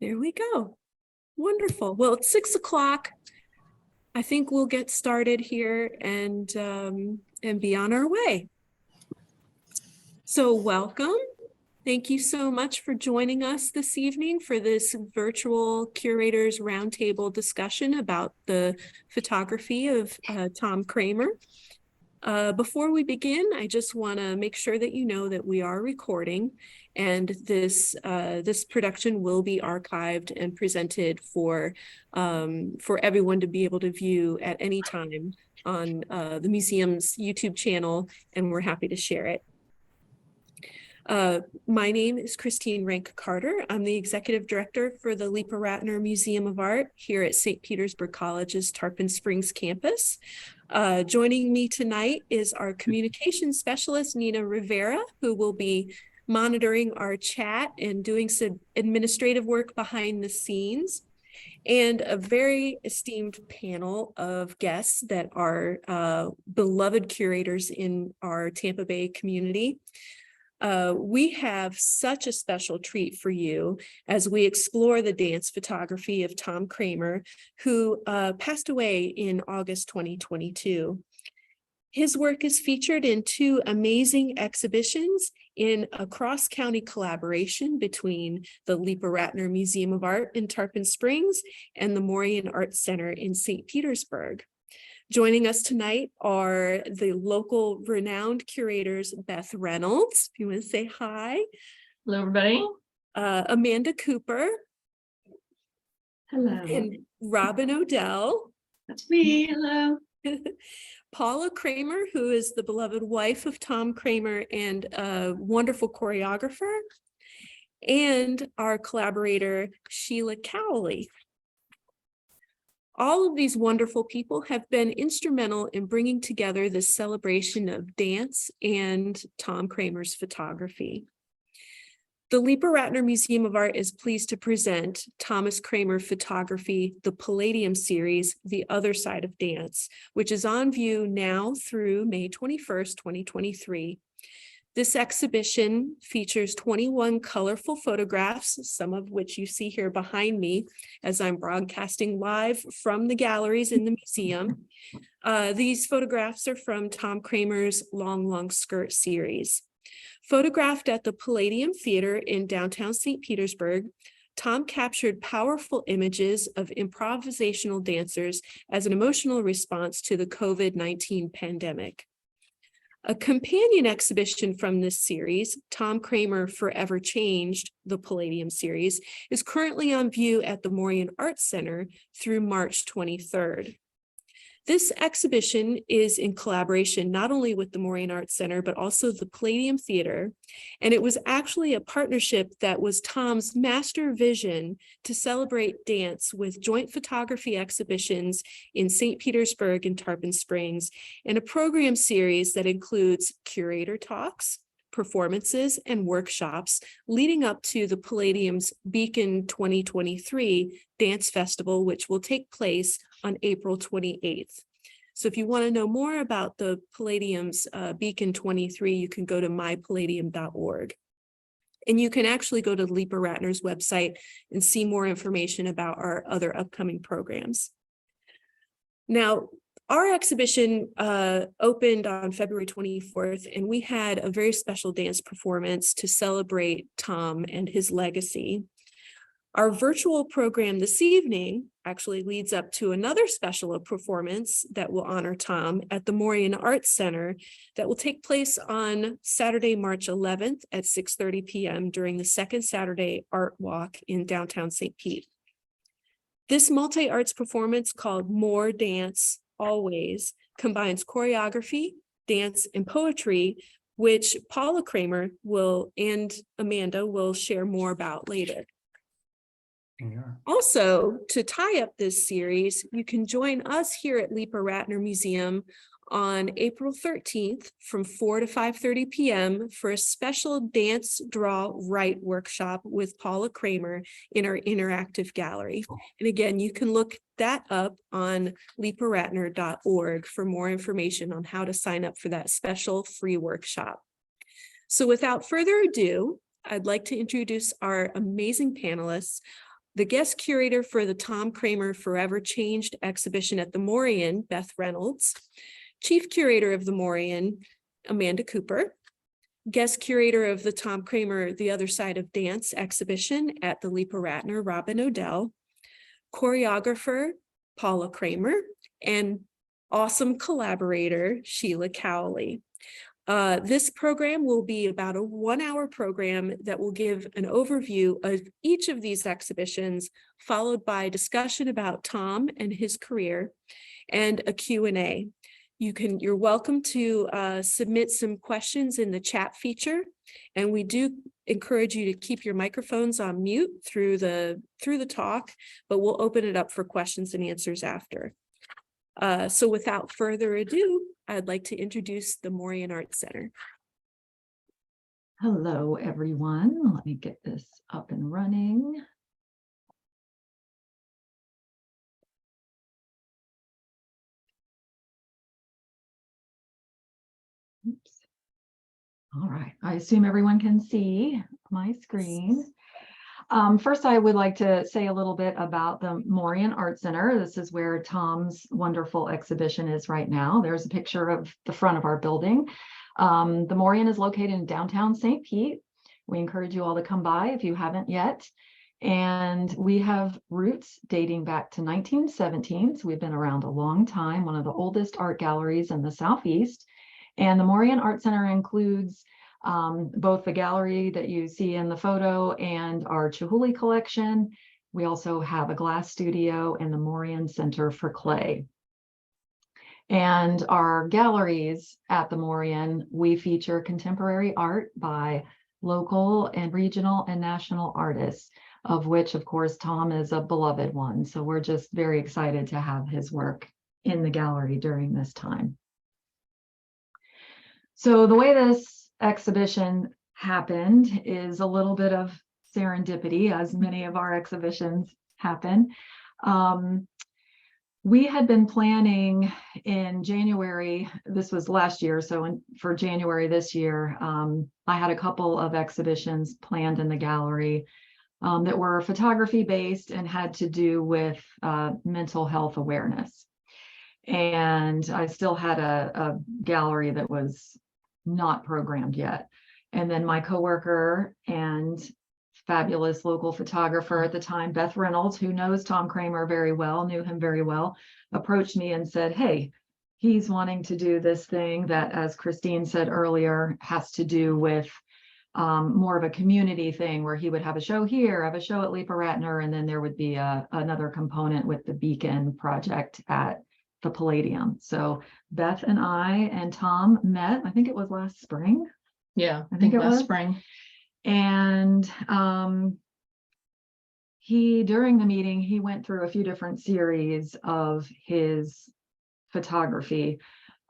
There we go. Wonderful. Well, it's 6 o'clock. I think we'll get started here and be on our way. So welcome. Thank you so much for joining us this evening for this virtual Curators Roundtable discussion about the photography of Tom Kramer. Before we begin, I just want to make sure that you know that we are recording, and this production will be archived and presented for everyone to be able to view at any time on the museum's YouTube channel, and we're happy to share it. My name is Christine Renc-Carter. I'm the executive director for the Leepa-Rattner Museum of Art here at St. Petersburg College's Tarpon Springs campus. Joining me tonight is our communications specialist, Nina Rivera, who will be monitoring our chat and doing some administrative work behind the scenes, and a very esteemed panel of guests that are beloved curators in our Tampa Bay community. We have such a special treat for you as we explore the dance photography of Tom Kramer, who passed away in August 2022. His work is featured in 2 amazing exhibitions in a cross-county collaboration between the Leepa-Rattner Museum of Art in Tarpon Springs and the Morean Art Center in St. Petersburg. Joining us tonight are the local renowned curators, Beth Reynolds, if you want to say hi. Hello, everybody. Amanda Cooper. Hello. And Robin Odell. That's me. Hello. Paula Kramer, who is the beloved wife of Tom Kramer and a wonderful choreographer. And our collaborator, Sheila Cowley. All of these wonderful people have been instrumental in bringing together this celebration of dance and Tom Kramer's photography. The Leepa-Rattner Museum of Art is pleased to present Thomas Kramer Photography, the Palladium series, The Other Side of Dance, which is on view now through May 21st, 2023. This exhibition features 21 colorful photographs, some of which you see here behind me as I'm broadcasting live from the galleries in the museum. These photographs are from Tom Kramer's Long Skirt series. Photographed at the Palladium Theater in downtown St. Petersburg, Tom captured powerful images of improvisational dancers as an emotional response to the COVID-19 pandemic. A companion exhibition from this series, Tom Kramer Forever Changed, the Palladium series, is currently on view at the Morean Art Center through March 23rd. This exhibition is in collaboration not only with the Morean Art Center, but also the Palladium Theater. And it was actually a partnership that was Tom's master vision to celebrate dance with joint photography exhibitions in St. Petersburg and Tarpon Springs, and a program series that includes curator talks, performances, and workshops leading up to the Palladium's Beacon 2023 Dance Festival, which will take place on April 28th. So if you want to know more about the Palladium's Beacon 23, you can go to mypalladium.org. And you can actually go to Leepa-Rattner's website and see more information about our other upcoming programs. Now, our exhibition opened on February 24th, and we had a very special dance performance to celebrate Tom and his legacy. Our virtual program this evening actually leads up to another special performance that will honor Tom at the Morean Art Center that will take place on Saturday, March 11th at 6:30 p.m. during the second Saturday Art Walk in downtown St. Pete. This multi-arts performance called More Dance Always combines choreography, dance, and poetry, which Paula Kramer and Amanda will share more about later. Also, to tie up this series, you can join us here at Leepa-Rattner Museum on April 13th from 4 to 5:30 p.m. for a special dance, draw, write workshop with Paula Kramer in our interactive gallery. And again, you can look that up on leepa-rattner.org for more information on how to sign up for that special free workshop. So without further ado, I'd like to introduce our amazing panelists. The guest curator for the Tom Kramer Forever Changed exhibition at the Morean, Beth Reynolds. Chief curator of the Morean, Amanda Cooper. Guest curator of the Tom Kramer The Other Side of Dance exhibition at the Leepa-Rattner, Robin Odell. Choreographer, Paula Kramer, and awesome collaborator, Sheila Cowley. This program will be about a 1-hour program that will give an overview of each of these exhibitions, followed by discussion about Tom and his career and a Q&A. You're welcome to submit some questions in the chat feature, and we do encourage you to keep your microphones on mute through the talk, but we'll open it up for questions and answers after. So without further ado, I'd like to introduce the Morean Art Center. Hello, everyone. Let me get this up and running. Oops. All right. I assume everyone can see my screen. First, I would like to say a little bit about the Morean Art Center. This is where Tom's wonderful exhibition is right now. There's a picture of the front of our building. The Morean is located in downtown St. Pete. We encourage you all to come by if you haven't yet. And we have roots dating back to 1917. So we've been around a long time, one of the oldest art galleries in the Southeast. And the Morean Art Center includes both the gallery that you see in the photo and our Chihuly collection. We also have a glass studio and the Morean Center for Clay. And our galleries at the Morean, we feature contemporary art by local and regional and national artists, of which, of course, Tom is a beloved one. So we're just very excited to have his work in the gallery during this time. So the way this exhibition happened is a little bit of serendipity, as many of our exhibitions happen. We had been planning in January, this was last year, so for January this year, I had a couple of exhibitions planned in the gallery that were photography based and had to do with mental health awareness. And I still had a gallery that was not programmed yet. And then my coworker and fabulous local photographer at the time, Beth Reynolds, who knows Tom Kramer very well, knew him very well, approached me and said, hey, he's wanting to do this thing that, as Christine said earlier, has to do with more of a community thing where he would have a show here, have a show at Leepa-Rattner, and then there would be another component with the Beacon project at the Palladium. So Beth and I and Tom met, I think it was last spring. Yeah, I think it was spring. And during the meeting, he went through a few different series of his photography.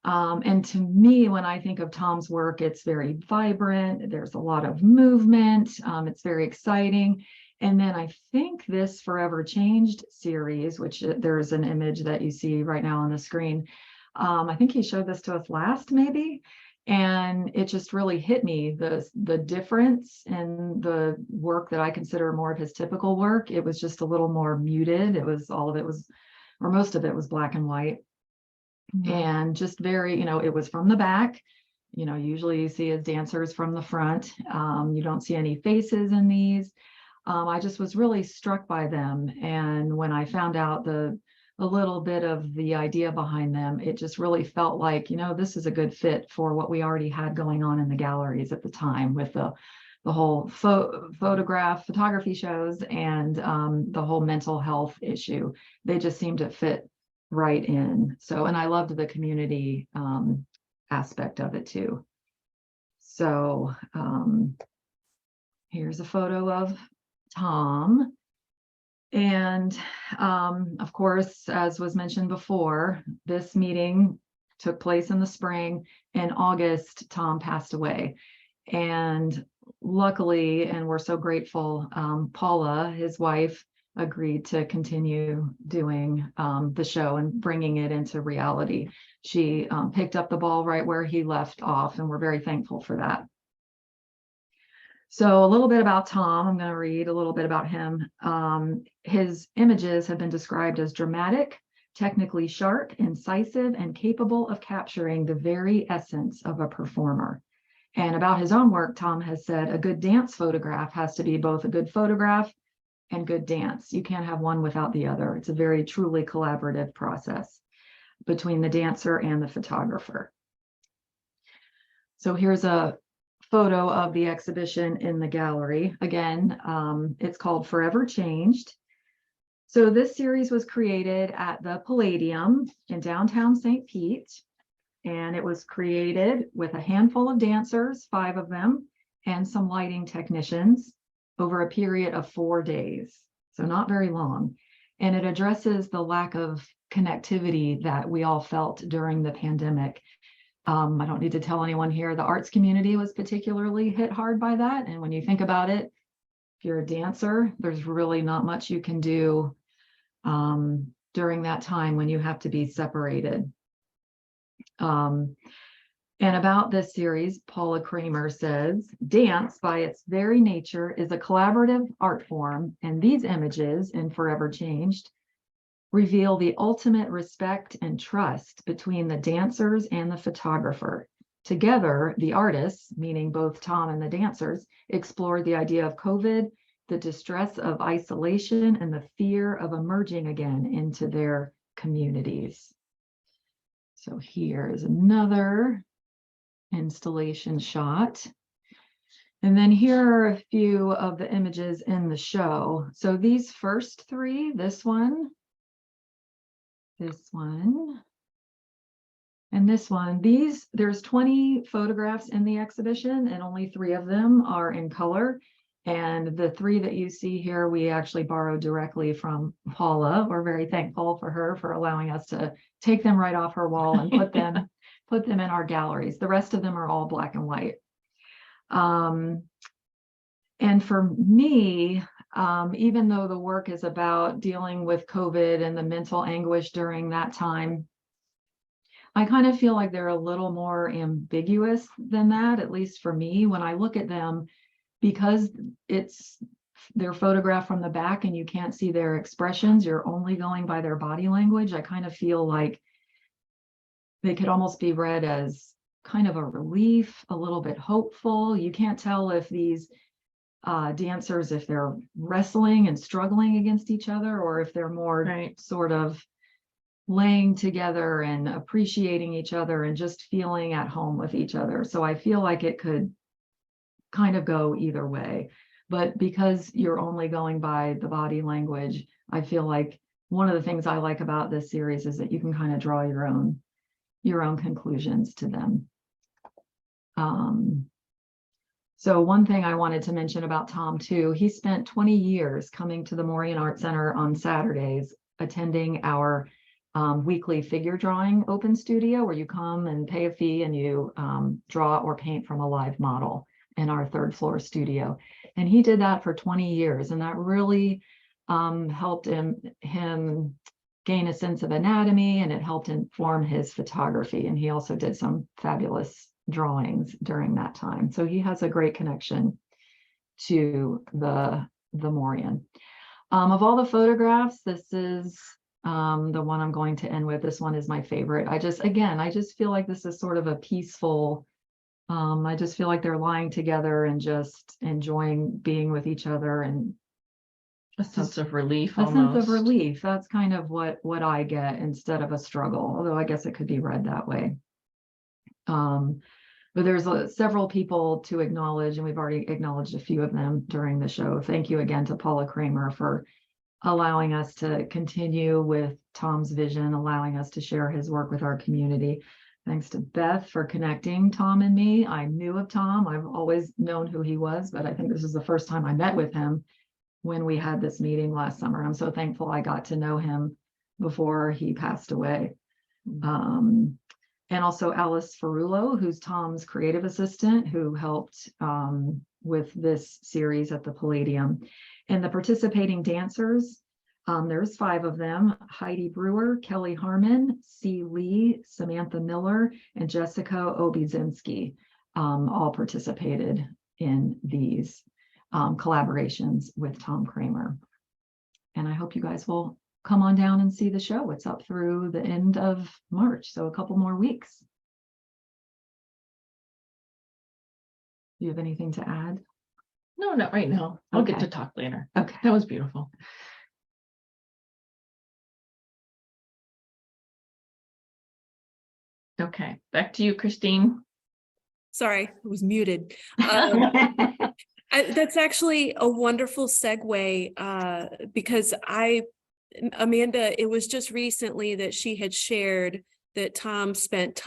And to me, when I think of Tom's work, it's very vibrant. There's a lot of movement. It's very exciting. And then I think this Forever Changed series, which there's an image that you see right now on the screen. I think he showed this to us last, maybe. And it just really hit me, the difference in the work that I consider more of his typical work. It was just a little more muted. It was most of it was black and white. Mm-hmm. And just very, it was from the back. Usually you see his dancers from the front. You don't see any faces in these. I just was really struck by them. And when I found out a little bit of the idea behind them, it just really felt like, this is a good fit for what we already had going on in the galleries at the time with the whole photography shows and the whole mental health issue. They just seemed to fit right in. So, and I loved the community aspect of it too. So here's a photo of Tom. And of course, as was mentioned before, this meeting took place in the spring. In August, Tom passed away. And luckily, and we're so grateful, Paula, his wife, agreed to continue doing the show and bringing it into reality. She picked up the ball right where he left off, and we're very thankful for that. So a little bit about Tom, I'm going to read a little bit about him. His images have been described as dramatic, technically sharp, incisive, and capable of capturing the very essence of a performer. And about his own work, Tom has said a good dance photograph has to be both a good photograph and good dance. You can't have one without the other. It's a very truly collaborative process between the dancer and the photographer. So here's a photo of the exhibition in the gallery. Again, it's called Forever Changed. So this series was created at the Palladium in downtown St. Pete, and it was created with a handful of dancers, 5 of them, and some lighting technicians over a period of 4 days, so not very long. And it addresses the lack of connectivity that we all felt during the pandemic. I don't need to tell anyone here, the arts community was particularly hit hard by that. And when you think about it, if you're a dancer, there's really not much you can do during that time when you have to be separated. And about this series, Paula Kramer says, dance by its very nature is a collaborative art form, and these images in Forever Changed reveal the ultimate respect and trust between the dancers and the photographer. Together, the artists, meaning both Tom and the dancers, explored the idea of COVID, the distress of isolation, and the fear of emerging again into their communities. So here is another installation shot. And then here are a few of the images in the show. So these first 3, this one, and this one, there's 20 photographs in the exhibition and only 3 of them are in color. And the 3 that you see here, we actually borrowed directly from Paula. We're very thankful for her for allowing us to take them right off her wall and put them in our galleries. The rest of them are all black and white. And for me, even though the work is about dealing with COVID and the mental anguish during that time, I kind of feel like they're a little more ambiguous than that, at least for me. When I look at them, because they're photographed from the back and you can't see their expressions, you're only going by their body language. I kind of feel like they could almost be read as kind of a relief, a little bit hopeful. You can't tell if these dancers, if they're wrestling and struggling against each other, or if they're more sort of laying together and appreciating each other and just feeling at home with each other. So I feel like it could kind of go either way. But because you're only going by the body language, I feel like one of the things I like about this series is that you can kind of draw your own conclusions to them. So one thing I wanted to mention about Tom too, he spent 20 years coming to the Morean Art Center on Saturdays, attending our weekly figure drawing open studio, where you come and pay a fee and you draw or paint from a live model in our 3rd floor studio. And he did that for 20 years. And that really helped him gain a sense of anatomy, and it helped inform his photography. And he also did some fabulous drawings during that time. So he has a great connection to the Morean. Of all the photographs, this is the one I'm going to end with. This one is my favorite. I just feel like this is sort of a peaceful, I just feel like they're lying together and just enjoying being with each other, and a sense of relief. A sense of relief. That's kind of what I get, instead of a struggle, although I guess it could be read that way. But there's several people to acknowledge, and we've already acknowledged a few of them during the show. Thank you again to Paula Kramer for allowing us to continue with Tom's vision, allowing us to share his work with our community. Thanks to Beth for connecting Tom and me. I knew of Tom. I've always known who he was, but I think this is the first time I met with him when we had this meeting last summer. I'm so thankful I got to know him before he passed away. And also Alice Ferrulo, who's Tom's creative assistant, who helped with this series at the Palladium. And the participating dancers, there's 5 of them: Heidi Brewer, Kelly Harmon, C. Lee, Samantha Miller, and Jessica Obiezinski, all participated in these collaborations with Tom Kramer. And I hope you guys will come on down and see the show. It's up through the end of March, so a couple more weeks. Do you have anything to add? No, not right now. I'll get Okay. to talk later. Okay. That was beautiful. Okay, back to you, Christine. Sorry, I was muted. That's actually a wonderful segue because Amanda, it was just recently that she had shared that Tom spent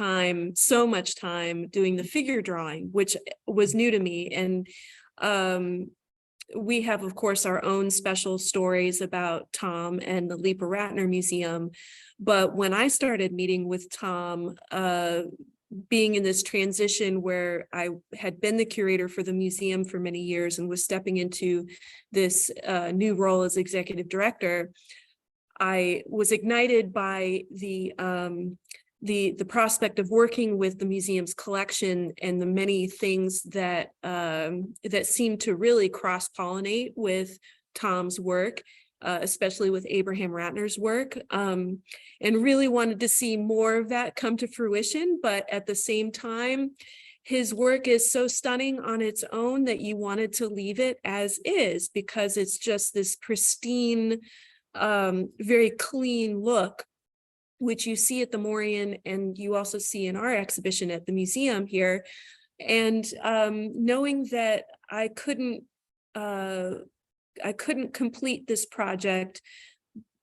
so much time doing the figure drawing, which was new to me. And we have, of course, our own special stories about Tom and the Leepa-Rattner Museum. But when I started meeting with Tom, being in this transition where I had been the curator for the museum for many years and was stepping into this new role as executive director, I was ignited by the prospect of working with the museum's collection and the many things that that seem to really cross-pollinate with Tom's work, especially with Abraham Rattner's work, and really wanted to see more of that come to fruition. But at the same time, his work is so stunning on its own that you wanted to leave it as is, because it's just this pristine, very clean look, which you see at the Morean and you also see in our exhibition at the museum here. And knowing that I couldn't complete this project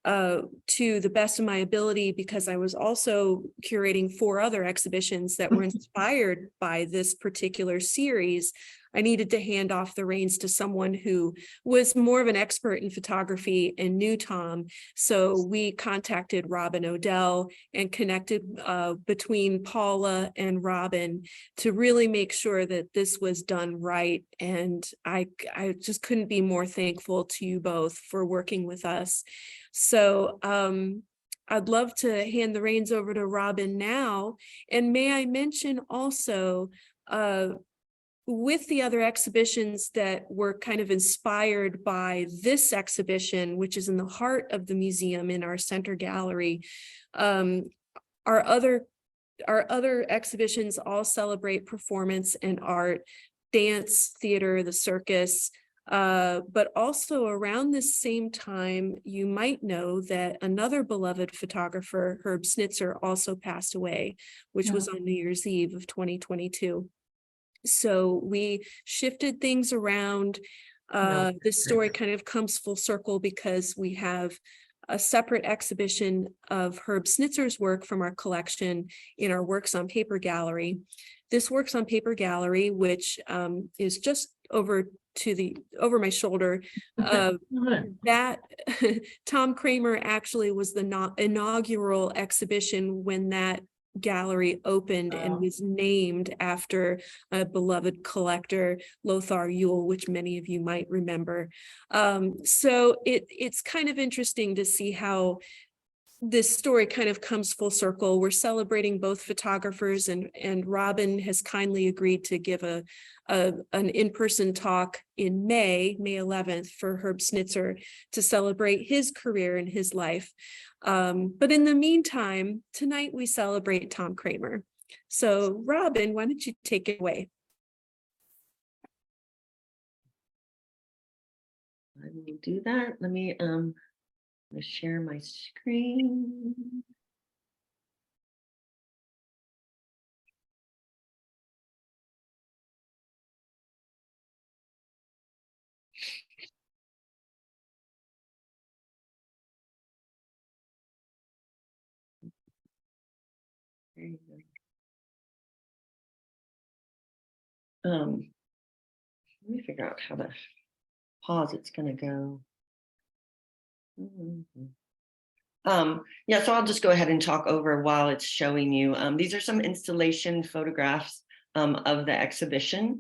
to the best of my ability because I was also curating 4 other exhibitions that were inspired by this particular series, I needed to hand off the reins to someone who was more of an expert in photography and knew Tom. So we contacted Robin Odell and connected between Paula and Robin to really make sure that this was done right. And I just couldn't be more thankful to you both for working with us. So I'd love to hand the reins over to Robin now. And may I mention also, with the other exhibitions that were kind of inspired by this exhibition, which is in the heart of the museum in our center gallery, our other exhibitions all celebrate performance and art, dance, theater, the circus, but also around this same time, you might know that another beloved photographer, Herb Snitzer, also passed away, which was on New Year's Eve of 2022. So we shifted things around. This story kind of comes full circle because we have a separate exhibition of Herb Snitzer's work from our collection in our Works on Paper gallery. This Works on Paper gallery, which is just over my shoulder, that Tom Kramer actually was the inaugural exhibition when that gallery opened and was named after a beloved collector, Lothar Ewell, which many of you might remember. So it's kind of interesting to see how this story kind of comes full circle. We're celebrating both photographers, and Robin has kindly agreed to give an in-person talk in May 11th for Herb Snitzer to celebrate his career and his life. But in the meantime, tonight we celebrate Tom Kramer. So Robin, why don't you take it away? I will do that. Let me share my screen. There you go. Let me figure out how to pause. It's going to go. Yeah, so I'll just go ahead and talk over while it's showing you. These are some installation photographs of the exhibition.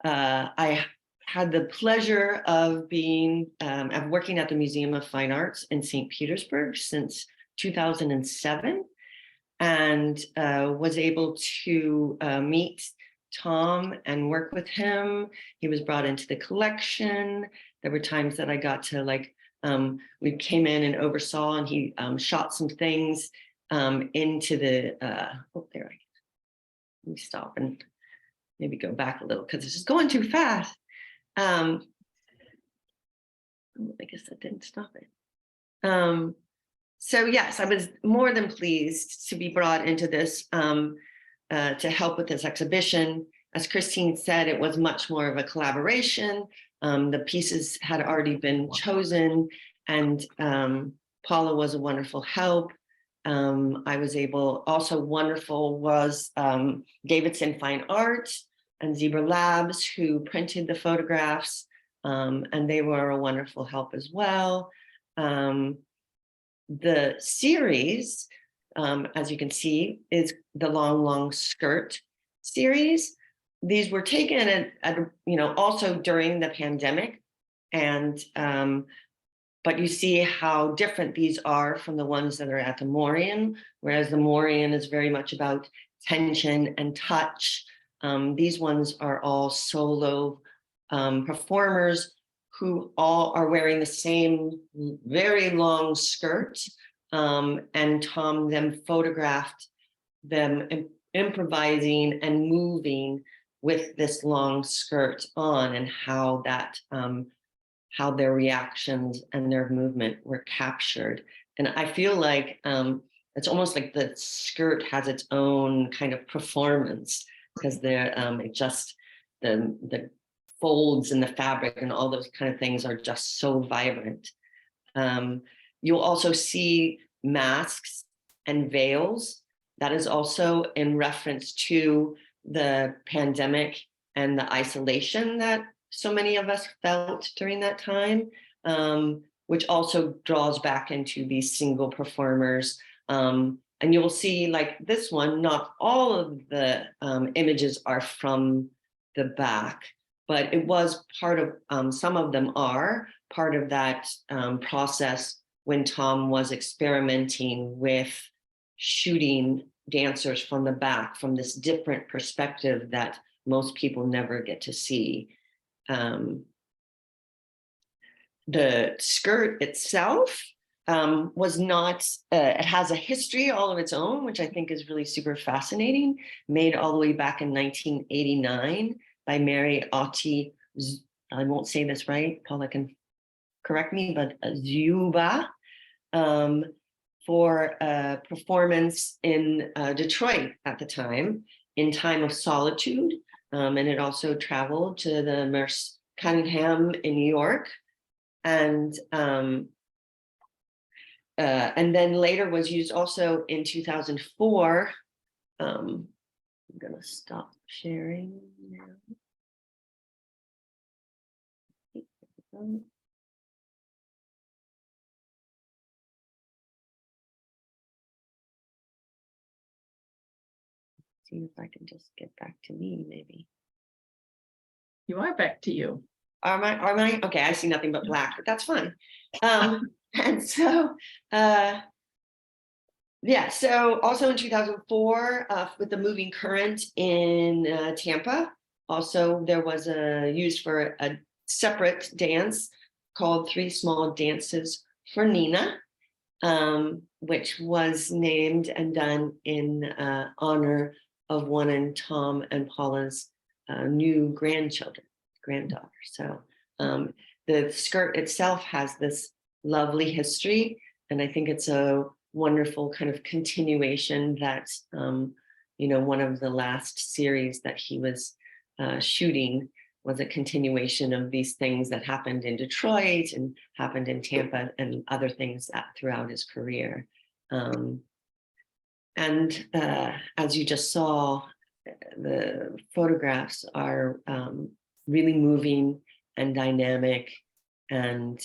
I had the pleasure of working at the Museum of Fine Arts in St. Petersburg since 2007, and was able to meet Tom and work with him. He was brought into the collection. There were times that I got to we came in and oversaw, and he shot some things into the, there, let me stop and maybe go back a little because it's just going too fast. I guess that didn't stop it. So yes, I was more than pleased to be brought into this to help with this exhibition. As Christine said, it was much more of a collaboration. The pieces had already been chosen, and Paula was a wonderful help. I was able, also wonderful was Davidson Fine Art and Zebra Labs, who printed the photographs, and they were a wonderful help as well. The series, as you can see, is the Long Skirt series. These were taken at also during the pandemic, and but you see how different these are from the ones that are at the Morean, whereas the Morean is very much about tension and touch. These ones are all solo performers who all are wearing the same very long skirt, and Tom then photographed them improvising and moving with this long skirt on, and how that how their reactions and their movement were captured. And I feel like it's almost like the skirt has its own kind of performance, because they're it just the folds in the fabric and all those kind of things are just so vibrant. You'll also see masks and veils. That is also in reference to the pandemic and the isolation that so many of us felt during that time, which also draws back into these single performers. And you will see, like this one, not all of the images are from the back, but it was part of, some of them are part of that process when Tom was experimenting with shooting dancers from the back, from this different perspective that most people never get to see. The skirt itself was not, it has a history all of its own, which I think is really super fascinating, made all the way back in 1989 by Mary Otti, I won't say this right, Paula can correct me, but Zuba, for a performance in Detroit at the time, in Time of Solitude. And it also traveled to the Merce Cunningham in New York. And then later was used also in 2004. I'm gonna stop sharing now. See if I can just get back to me, maybe. You are back to you. Are my? Okay, I see nothing but black, but that's fine. And so, yeah, so also in 2004, with the moving current in Tampa, also there was a used for a separate dance called Three Small Dances for Nina, which was named and done in honor of one in Tom and Paula's new granddaughter. So the skirt itself has this lovely history, and I think it's a wonderful kind of continuation that one of the last series that he was shooting was a continuation of these things that happened in Detroit and happened in Tampa and other things that throughout his career. And as you just saw, the photographs are really moving and dynamic, and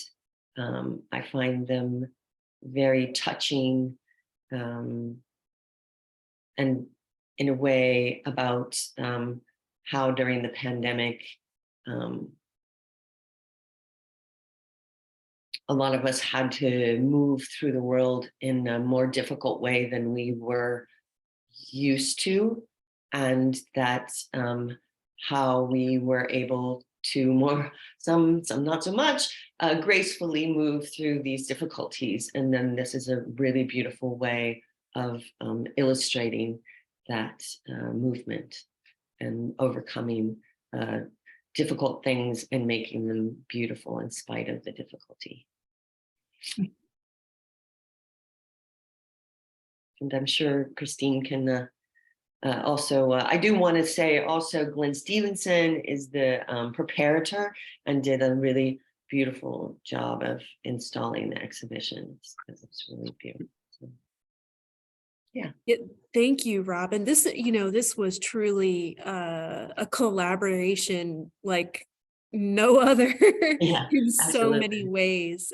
I find them very touching, and in a way about how during the pandemic, a lot of us had to move through the world in a more difficult way than we were used to. and that's how we were able to some not so much, gracefully move through these difficulties. And then this is a really beautiful way of illustrating that movement and overcoming difficult things and making them beautiful in spite of the difficulty. And I'm sure Christine can also, I do want to say also Glenn Stevenson is the preparator and did a really beautiful job of installing the exhibition. It's really beautiful. So, yeah. Thank you, Robin. This, this was truly a collaboration like no other Yeah, in so absolutely. many ways.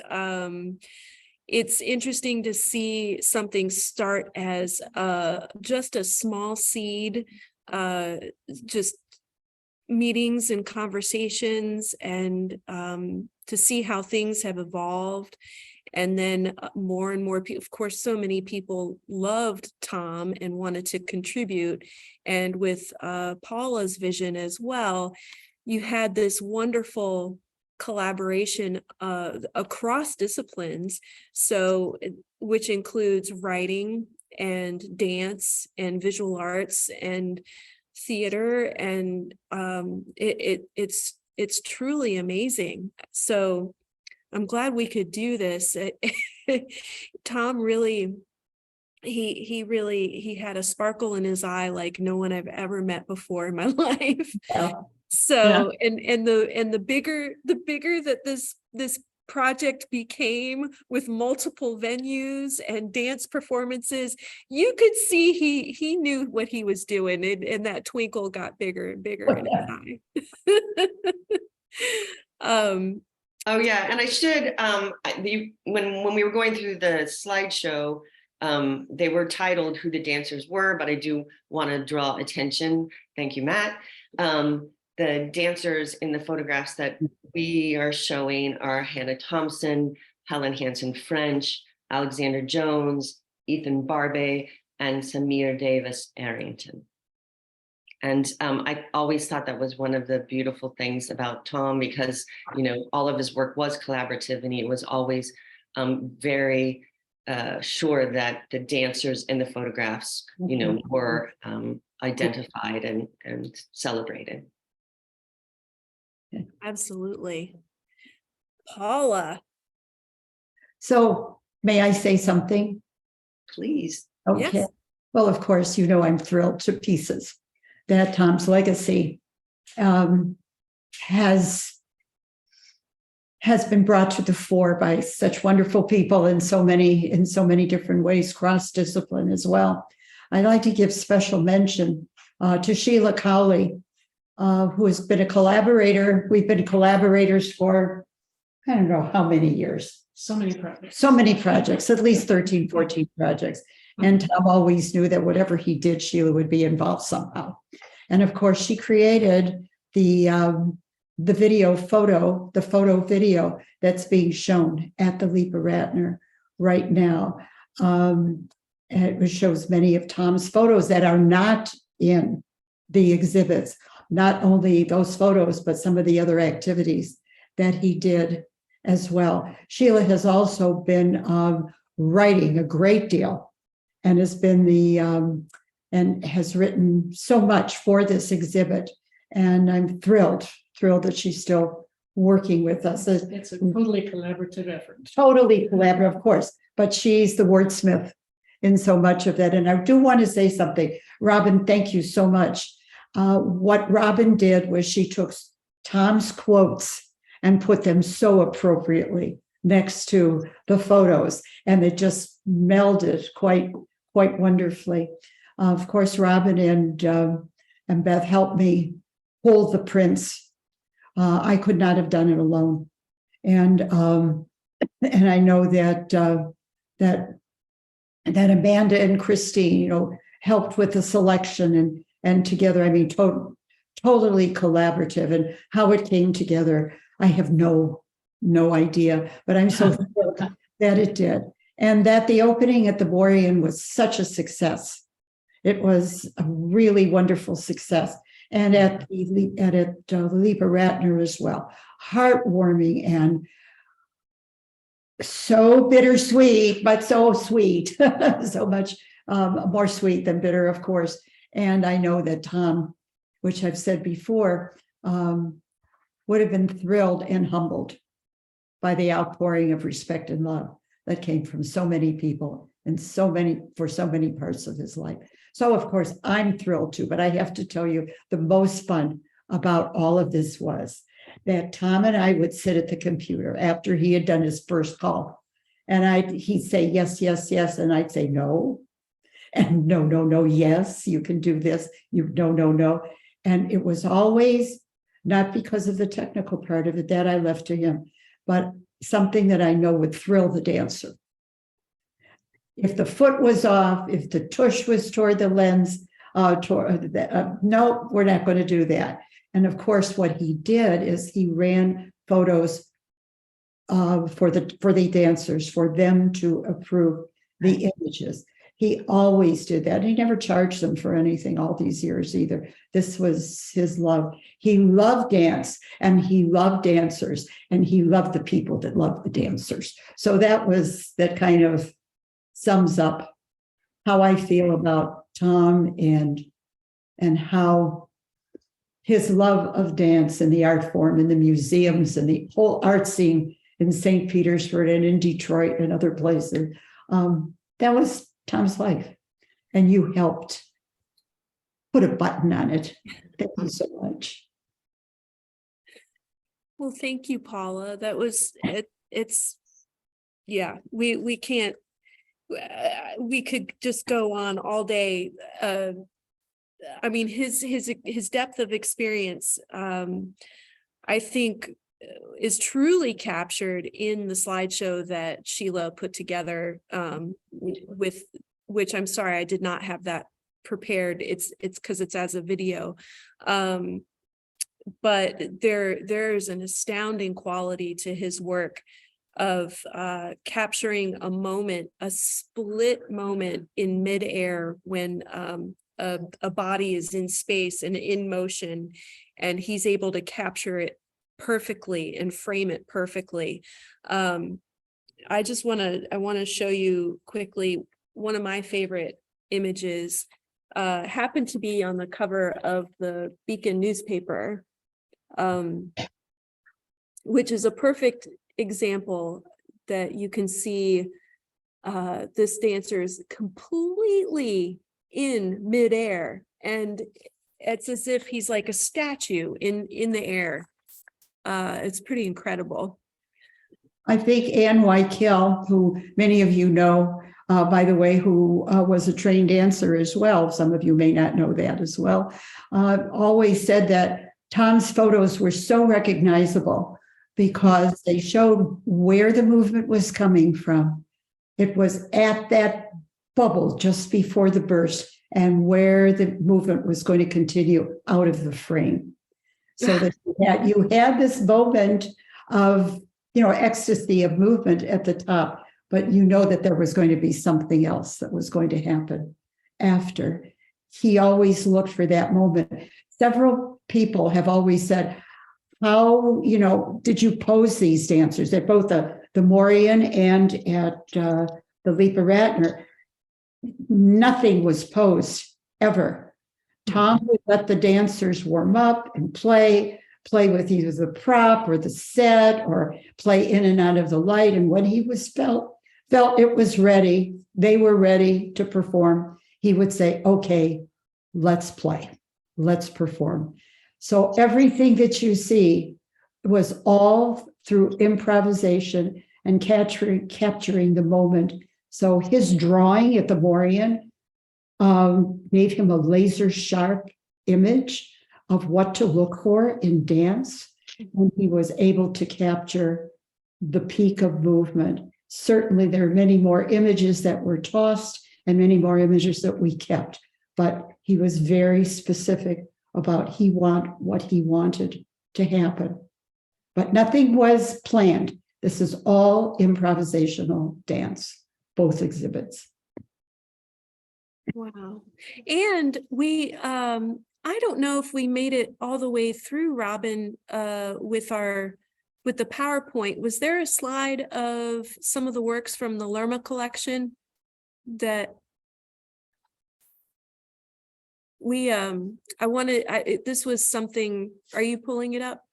It's interesting to see something start as just a small seed, just meetings and conversations, and to see how things have evolved. And then more and more people, of course, so many people loved Tom and wanted to contribute. And with Paula's vision as well, you had this wonderful collaboration across disciplines, so which includes writing and dance and visual arts and theater, and it's truly amazing. So I'm glad we could do this. Tom really, he had a sparkle in his eye like no one I've ever met before in my life. Yeah. So, and the bigger that this project became with multiple venues and dance performances, you could see he knew what he was doing, and that twinkle got bigger and bigger in his eye. Oh yeah, and I should when we were going through the slideshow, they were titled who the dancers were, but I do want to draw attention. Thank you, Matt. The dancers in the photographs that we are showing are Hannah Thompson, Helen Hansen French, Alexander Jones, Ethan Barbe, and Samir Davis Arrington. And I always thought that was one of the beautiful things about Tom, because, all of his work was collaborative, and he was always very sure that the dancers in the photographs, were identified and celebrated. Absolutely. Paula. So may I say something? Please. Okay. Yes. Well, of course, I'm thrilled to pieces that Tom's legacy has been brought to the fore by such wonderful people in so many different ways, cross-discipline as well. I'd like to give special mention to Sheila Cowley, who has been a collaborator. We've been collaborators for, I don't know how many years. So many projects. So many projects, at least 13, 14 projects. And Tom always knew that whatever he did, Sheila would be involved somehow. And of course, she created the photo video that's being shown at the Leepa-Rattner right now. And it shows many of Tom's photos that are not in the exhibits. Not only those photos, but some of the other activities that he did as well. Sheila has also been writing a great deal, and has been and has written so much for this exhibit. And I'm thrilled that she's still working with us. It's a totally collaborative effort. Totally collaborative, of course, but she's the wordsmith in so much of that. And I do want to say something. Robin, thank you so much. What Robin did was she took Tom's quotes and put them so appropriately next to the photos, and it just melded quite wonderfully. Of course, Robin and Beth helped me hold the prints. I could not have done it alone, and I know that Amanda and Christine, helped with the selection and together. I mean, totally collaborative, and how it came together, I have no idea, but I'm so thrilled that it did, and that the opening at the Morean was such a success. It was a really wonderful success. And at the Leepa-Rattner as well. Heartwarming and so bittersweet, but so sweet. So much more sweet than bitter, of course. And I know that Tom, which I've said before, would have been thrilled and humbled by the outpouring of respect and love that came from so many people and for so many parts of his life. So of course I'm thrilled too, but I have to tell you the most fun about all of this was that Tom and I would sit at the computer after he had done his first call, and he'd say yes, yes, yes, and I'd say no, and no, no, no, yes, you can do this, no, no, no. And it was always not because of the technical part of it that I left to him, but something that I know would thrill the dancer. If the foot was off, if the tush was toward the lens, no, we're not going to do that. And of course, what he did is he ran photos for the dancers, for them to approve the images. He always did that. He never charged them for anything all these years either. This was his love. He loved dance, and he loved dancers, and he loved the people that loved the dancers. So that kind of sums up how I feel about Tom and how his love of dance and the art form and the museums and the whole art scene in St. Petersburg and in Detroit and other places. That was Tom's life. And you helped put a button on it. Thank you so much. Well, thank you, Paula. That was it. Yeah, we can't, we could just go on all day. I mean, his depth of experience, I think, is truly captured in the slideshow that Sheila put together, with which I'm sorry I did not have that prepared. It's because it's as a video, but there's an astounding quality to his work of capturing a moment, a split moment in midair when a body is in space and in motion, and he's able to capture it perfectly and frame it perfectly. I want to show you quickly one of my favorite images. Happened to be on the cover of the Beacon newspaper, which is a perfect example that you can see this dancer is completely in midair, and it's as if he's like a statue in the air. It's pretty incredible. I think Ann Weichel, who many of you know, by the way, who was a trained dancer as well, some of you may not know that as well, always said that Tom's photos were so recognizable because they showed where the movement was coming from. It was at that bubble just before the burst and where the movement was going to continue out of the frame. So that you had this moment of, ecstasy of movement at the top, but you know that there was going to be something else that was going to happen after. He always looked for that moment. Several people have always said, how, did you pose these dancers at both the Morean and at the Leepa-Rattner? Nothing was posed ever. Tom would let the dancers warm up and play with either the prop or the set or play in and out of the light. And when he felt it was ready, they were ready to perform, he would say, okay, let's play, let's perform. So everything that you see was all through improvisation and capturing the moment. So his drawing at the Morean gave him a laser sharp image of what to look for in dance. And he was able to capture the peak of movement. Certainly there are many more images that were tossed and many more images that we kept, but he was very specific about what he wanted to happen. But nothing was planned. This is all improvisational dance, both exhibits. Wow. And we, I don't know if we made it all the way through, Robin, with the PowerPoint. Was there a slide of some of the works from the LRMA collection that we, this was something, are you pulling it up?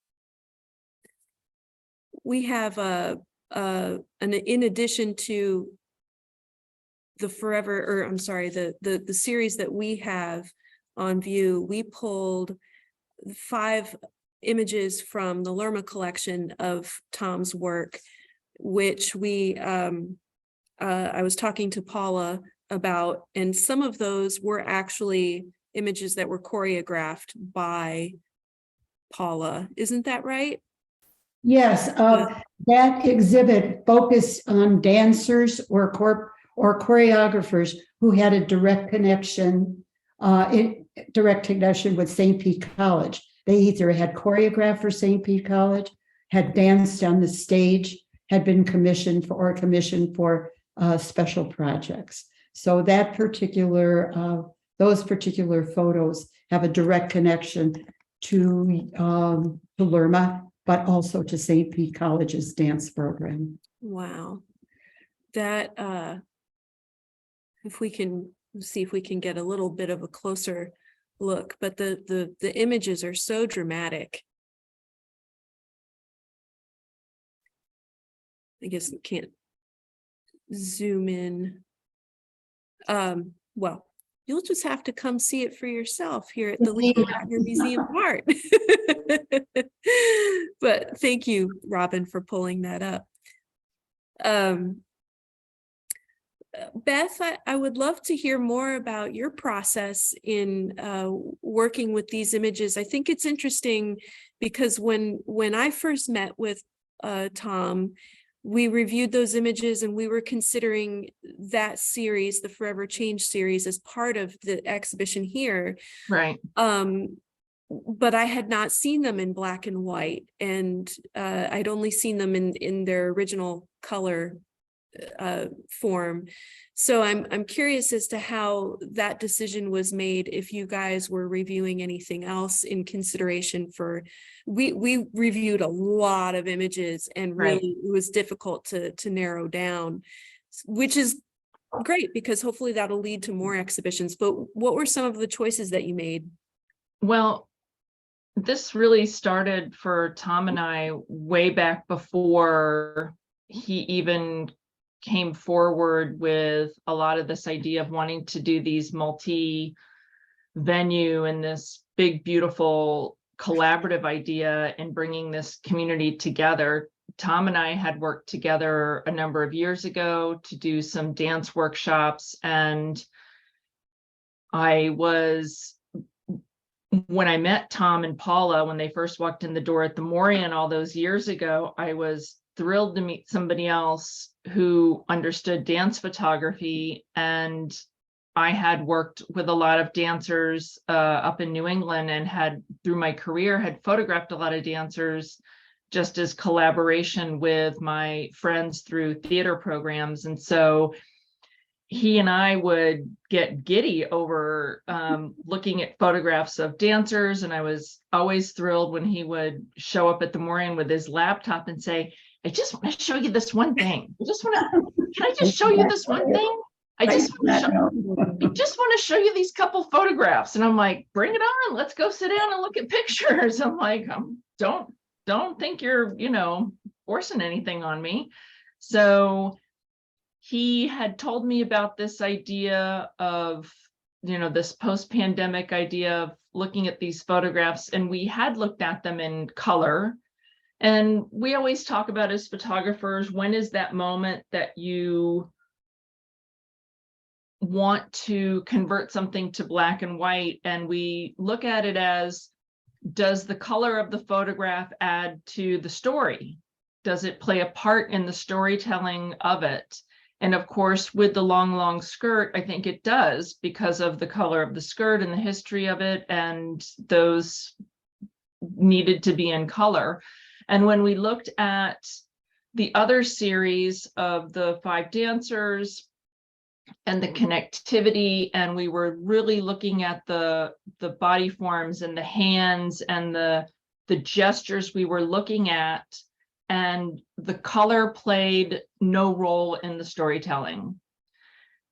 We have in addition to the the series that we have on view, we pulled 5 images from the LRMA collection of Tom's work, which we I was talking to Paula about, and some of those were actually images that were choreographed by Paula. Isn't that right? Yes, that exhibit focused on dancers or choreographers who had a direct connection with St. Pete College. They either had choreographed for St. Pete College, had danced on the stage, had been commissioned for special projects. So that particular, those particular photos have a direct connection to LRMA, but also to St. Pete College's dance program. Wow. That, if we can see if we can get a little bit of a closer look, but the images are so dramatic. I guess you can't zoom in. Well, you'll just have to come see it for yourself here at the Leepa-Rattner Museum of Art. But thank you, Robin, for pulling that up. Beth, I would love to hear more about your process in working with these images. I think it's interesting because when I first met with Tom, we reviewed those images and we were considering that series, the Forever Change series, as part of the exhibition here. Right. But I had not seen them in black and white, and I'd only seen them in their original color form. So I'm curious as to how that decision was made, if you guys were reviewing anything else in consideration for, we reviewed a lot of images and really it was difficult to narrow down, which is great because hopefully that'll lead to more exhibitions. But what were some of the choices that you made? Well, this really started for Tom and I way back before he even came forward with a lot of this idea of wanting to do these multi-venue and this big, beautiful collaborative idea and bringing this community together. Tom and I had worked together a number of years ago to do some dance workshops, and when I met Tom and Paula, when they first walked in the door at the Morean all those years ago, I was thrilled to meet somebody else who understood dance photography. And I had worked with a lot of dancers up in New England and had, through my career, had photographed a lot of dancers just as collaboration with my friends through theater programs. And so he and I would get giddy over looking at photographs of dancers. And I was always thrilled when he would show up at the Morean with his laptop and say, I just want to show you this one thing. Can I just show you this one thing? I just want to show you these couple photographs. And I'm like, bring it on. Let's go sit down and look at pictures. I'm like, don't think you're, forcing anything on me. So he had told me about this idea of, this post-pandemic idea of looking at these photographs, and we had looked at them in color. And we always talk about, as photographers, when is that moment that you want to convert something to black and white? And we look at it as, does the color of the photograph add to the story? Does it play a part in the storytelling of it? And of course, with the long skirt, I think it does, because of the color of the skirt and the history of it, and those needed to be in color. And when we looked at the other series of the 5 dancers, and the connectivity, and we were really looking at the body forms and the hands and the gestures we were looking at, and the color played no role in the storytelling.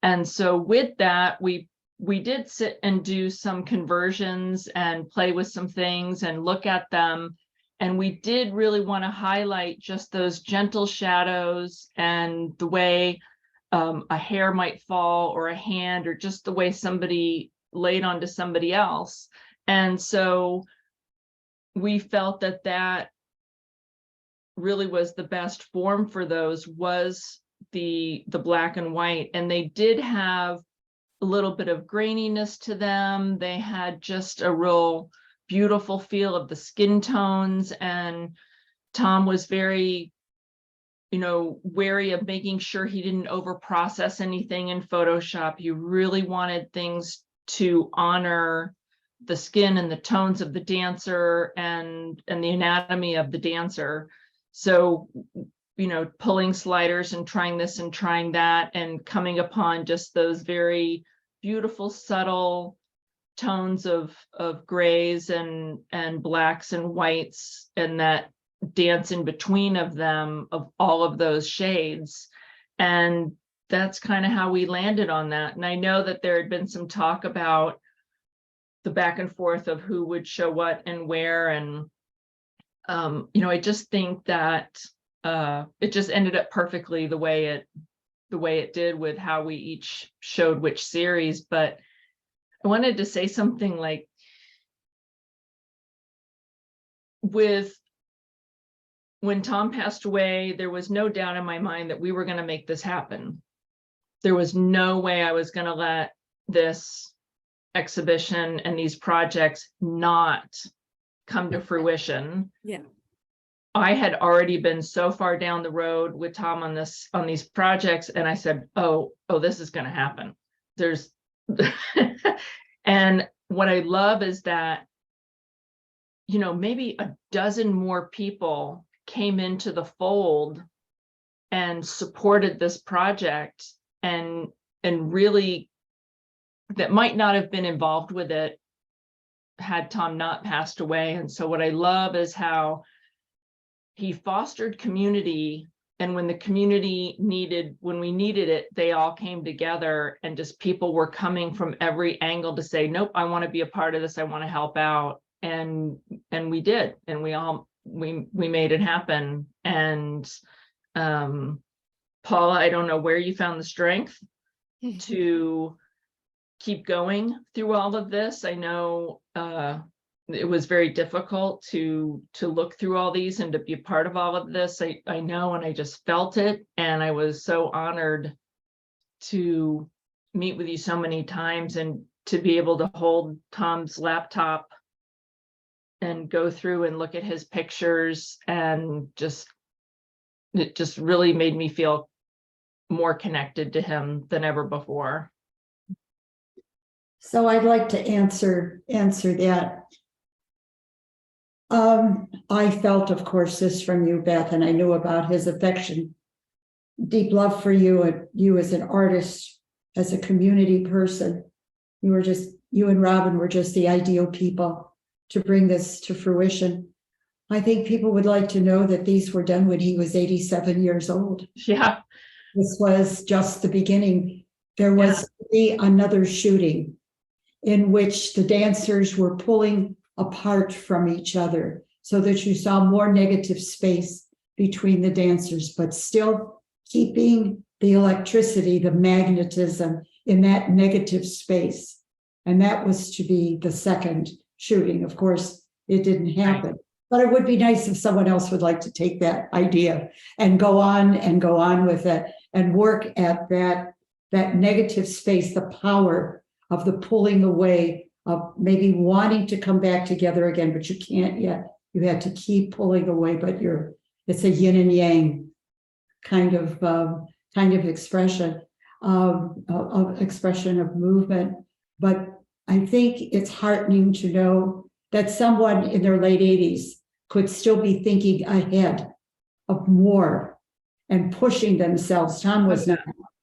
And so with that, we did sit and do some conversions and play with some things and look at them. And we did really want to highlight just those gentle shadows and the way a hair might fall, or a hand, or just the way somebody laid onto somebody else. And so we felt that that really was the best form for those, was the black and white. And they did have a little bit of graininess to them. They had just a real beautiful feel of the skin tones. And Tom was very, wary of making sure he didn't over process anything in Photoshop. You really wanted things to honor the skin and the tones of the dancer and the anatomy of the dancer. So, pulling sliders and trying this and trying that, and coming upon just those very beautiful, subtle tones of grays and blacks and whites, and that dance in between of them, of all of those shades. And that's kind of how we landed on that. And I know that there had been some talk about the back and forth of who would show what and where. And, I just think that it just ended up perfectly the way it did, with how we each showed which series. But I wanted to say something like, when Tom passed away, there was no doubt in my mind that we were going to make this happen. There was no way I was going to let this exhibition and these projects not come to fruition. Yeah. I had already been so far down the road with Tom on these projects, and I said, oh, this is going to happen. And what I love is that, maybe a dozen more people came into the fold and supported this project, and really, that might not have been involved with it had Tom not passed away. And so what I love is how he fostered community, and when the community when we needed it, they all came together, and just people were coming from every angle to say, nope, I want to be a part of this. I want to help out. And we did, and we made it happen. And Paula, I don't know where you found the strength to keep going through all of this. I know it was very difficult to look through all these and to be a part of all of this. I know, and I just felt it. And I was so honored to meet with you so many times, and to be able to hold Tom's laptop and go through and look at his pictures, and it just really made me feel more connected to him than ever before. So I'd like to answer that. I felt, of course, this from you, Beth, and I knew about his affection, deep love for you, and you as an artist, as a community person. You and Robin were just the ideal people to bring this to fruition. I think people would like to know that these were done when he was 87 years old. Yeah. This was just the beginning. There was another shooting in which the dancers were pulling apart from each other, so that you saw more negative space between the dancers, but still keeping the electricity, the magnetism in that negative space. And that was to be the second shooting. Of course, it didn't happen. But it would be nice if someone else would like to take that idea and go on with it, and work at that negative space, the power of the pulling away, of maybe wanting to come back together again, but you can't yet. You had to keep pulling away, but it's a yin and yang kind of expression of movement. But I think it's heartening to know that someone in their late 80s could still be thinking ahead of more and pushing themselves. Tom was not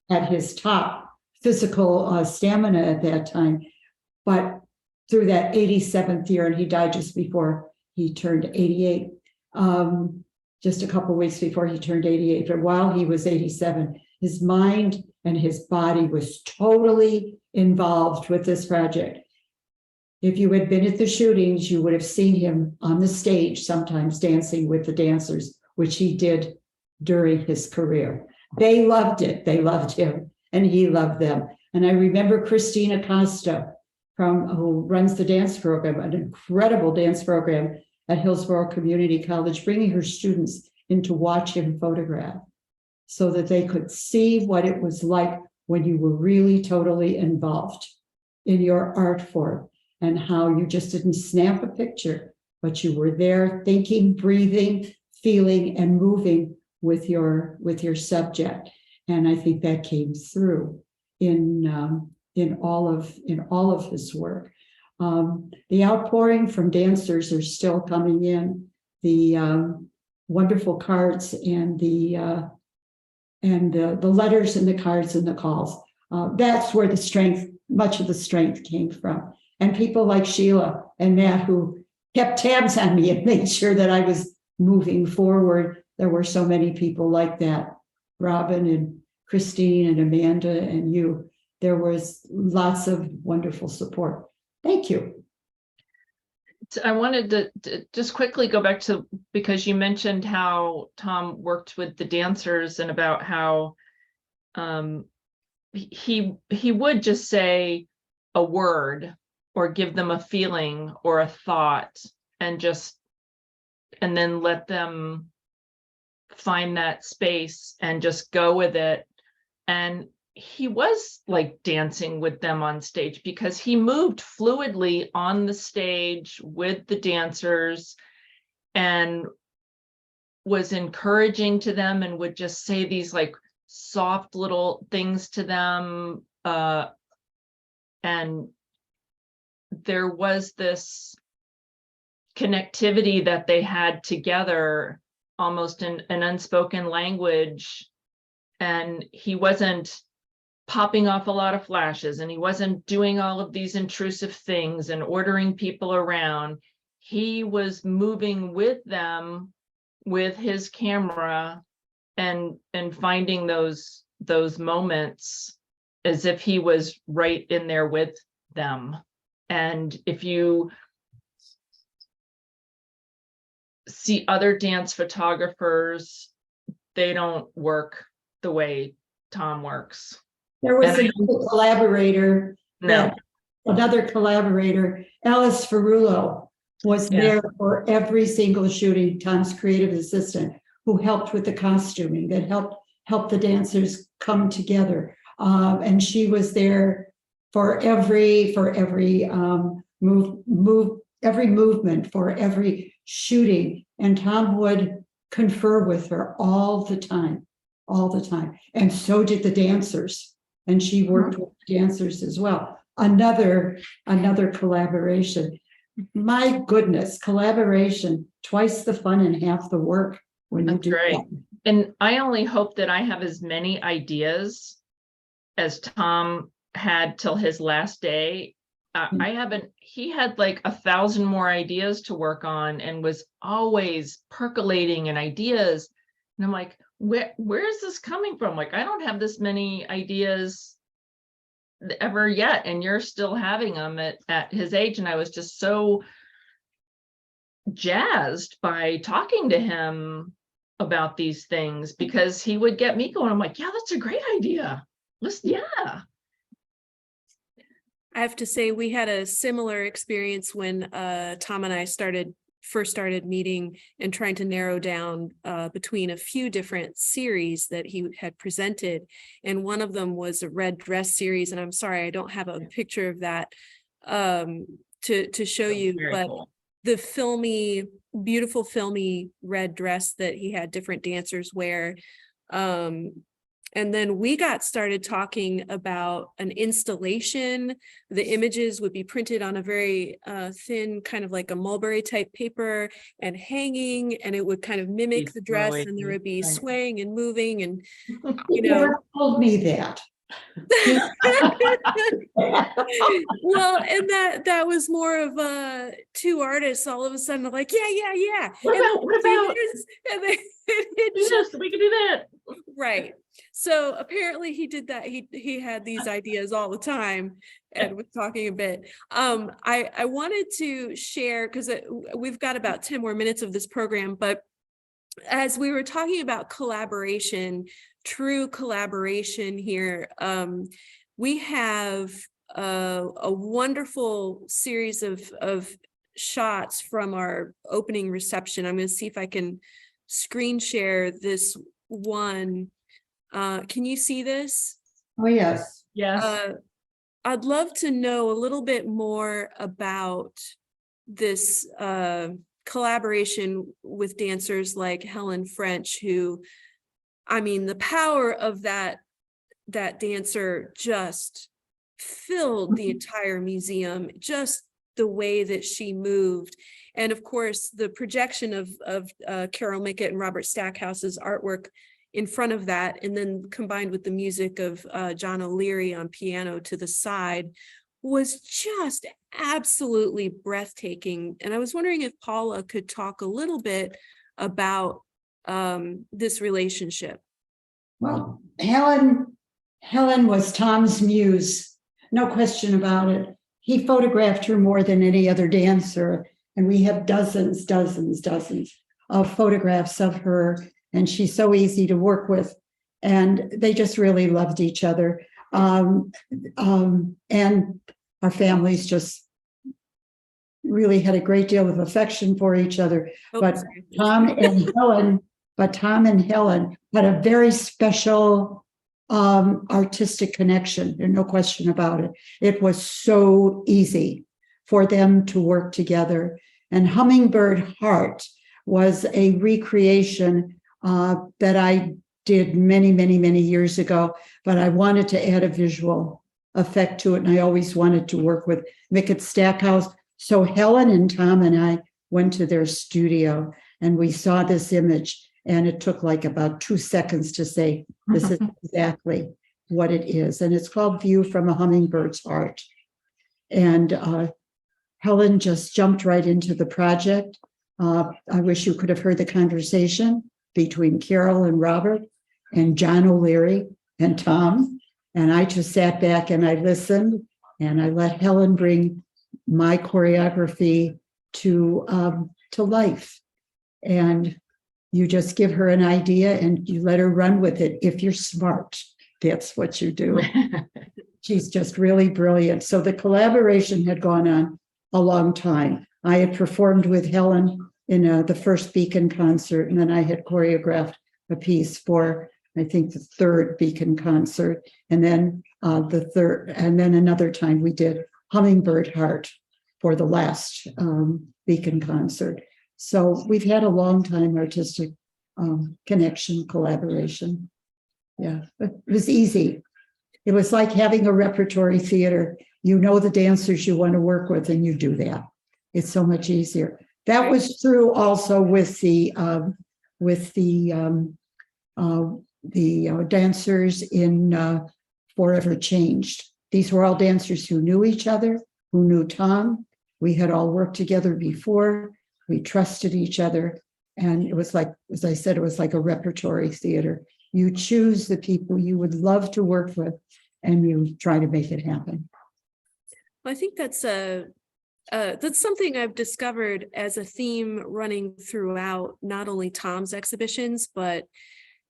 at his top physical stamina at that time. But through that 87th year, and he died just before he turned 88, just a couple of weeks before he turned 88. But while he was 87, his mind and his body was totally involved with this project. If you had been at the shootings, you would have seen him on the stage, sometimes dancing with the dancers, which he did during his career. They loved it. They loved him, and he loved them. And I remember Christina Costa, who runs the dance program, an incredible dance program at Hillsborough Community College, bringing her students in to watch him photograph so that they could see what it was like when you were really totally involved in your art form, and how you just didn't snap a picture, but you were there thinking, breathing, feeling, and moving with your subject. And I think that came through in all of his work. The outpouring from dancers are still coming in. The wonderful cards and the letters and the cards and the calls. That's where the strength, much of the strength, came from. And people like Sheila and Matt, who kept tabs on me and made sure that I was moving forward. There were so many people like that. Robin and Christine and Amanda and you. There was lots of wonderful support. Thank you. I wanted to just quickly go back to, because you mentioned how Tom worked with the dancers and about how he would just say a word or give them a feeling or a thought and then let them find that space and just go with it. And he was like dancing with them on stage because he moved fluidly on the stage with the dancers and was encouraging to them and would just say these like soft little things to them. And there was this connectivity that they had together, almost in an unspoken language. And he wasn't popping off a lot of flashes, and he wasn't doing all of these intrusive things and ordering people around. He was moving with them with his camera and finding those moments as if he was right in there with them. And if you see other dance photographers, they don't work the way Tom works. There was another collaborator, No. another collaborator, Alice Ferrulo, was there for every single shooting, Tom's creative assistant, who helped with the costuming, that helped the dancers come together. And she was there for every movement, for every shooting. And Tom would confer with her all the time. And so did the dancers. And she worked with the dancers as well. Another collaboration. My goodness, collaboration, twice the fun and half the work when you do Great. that. And I only hope that I have as many ideas as Tom had till his last day. I haven't, he had like 1,000 more ideas to work on and was always percolating and ideas. And I'm like, where is this coming from? Like, I don't have this many ideas ever yet, and you're still having them at his age. And I was just so jazzed by talking to him about these things, because he would get me going. I'm like, yeah, that's a great idea. Yeah. I have to say we had a similar experience when Tom and I first started meeting and trying to narrow down between a few different series that he had presented. And one of them was a red dress series. And I'm sorry, I don't have a picture of that to show you, but Cool. The beautiful filmy red dress that he had different dancers wear. And then we got started talking about an installation. The images would be printed on a very thin, kind of like a mulberry type paper and hanging, and it would kind of mimic the dress, and there would be swaying and moving, and You never told me that. Well, and that was more of two artists all of a sudden are like, yeah. What And about- what then about- and then it Do this, we can do that. right. So apparently he did that. He had these ideas all the time and was talking a bit. I wanted to share because we've got about 10 more minutes of this program, but as we were talking about collaboration, true collaboration here, we have a wonderful series of shots from our opening reception. I'm going to see if I can screen share this one. Can you see this? Oh, yes. Yes. I'd love to know a little bit more about this collaboration with dancers like Helen French, who, I mean, the power of that dancer just filled the entire museum, just the way that she moved. And of course, the projection of Carol Mickett and Robert Stackhouse's artwork in front of that, and then combined with the music of John O'Leary on piano to the side, was just absolutely breathtaking. And I was wondering if Paula could talk a little bit about this relationship. Well, Helen was Tom's muse, no question about it. He photographed her more than any other dancer, and we have dozens of photographs of her, and she's so easy to work with, and they just really loved each other. And our families just really had a great deal of affection for each other. Oh, But sorry. Tom and Helen had a very special artistic connection. There's no question about it. It was so easy for them to work together. And Hummingbird Heart was a recreation that I did many years ago, but I wanted to add a visual effect to it. And I always wanted to work with Mickett Stackhouse. So Helen and Tom and I went to their studio and we saw this image, and it took like about 2 seconds to say, this is exactly what it is. And it's called View from a Hummingbird's Heart. And Helen just jumped right into the project. I wish you could have heard the conversation between Carol and Robert and John O'Leary and Tom. And I just sat back and I listened, and I let Helen bring my choreography to life. And you just give her an idea and you let her run with it. If you're smart, that's what you do. She's just really brilliant. So the collaboration had gone on a long time. I had performed with Helen in the first Beacon concert, and then I had choreographed a piece for, I think, the third Beacon concert, and then the third, and then another time we did Hummingbird Heart for the last Beacon concert. So we've had a long time artistic connection, collaboration. Yeah, it was easy. It was like having a repertory theater. You know the dancers you want to work with, and you do that. It's so much easier. That was true also with the dancers in Forever Changed. These were all dancers who knew each other, who knew Tom. We had all worked together before. We trusted each other. And it was like, as I said, it was like a repertory theater. You choose the people you would love to work with, and you try to make it happen. I think that's something I've discovered as a theme running throughout not only Tom's exhibitions, but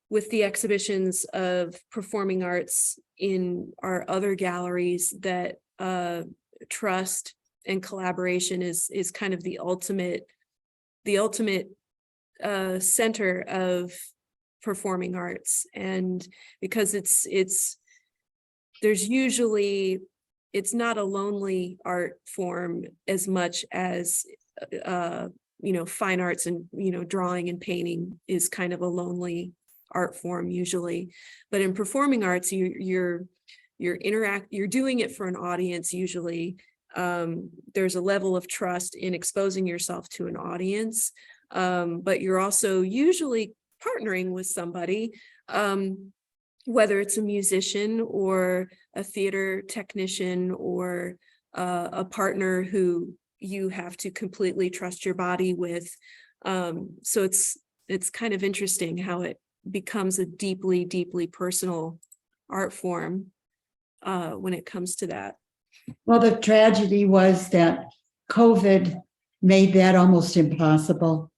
with the exhibitions of performing arts in our other galleries, that trust and collaboration is kind of the ultimate center of performing arts. And because it's not a lonely art form as much as fine arts, and drawing and painting is kind of a lonely art form usually. But in performing arts, you're doing it for an audience usually. There's a level of trust in exposing yourself to an audience, but you're also usually partnering with somebody. whether it's a musician or a theater technician or a partner who you have to completely trust your body with. So it's kind of interesting how it becomes a deeply, deeply personal art form when it comes to that. Well, the tragedy was that COVID made that almost impossible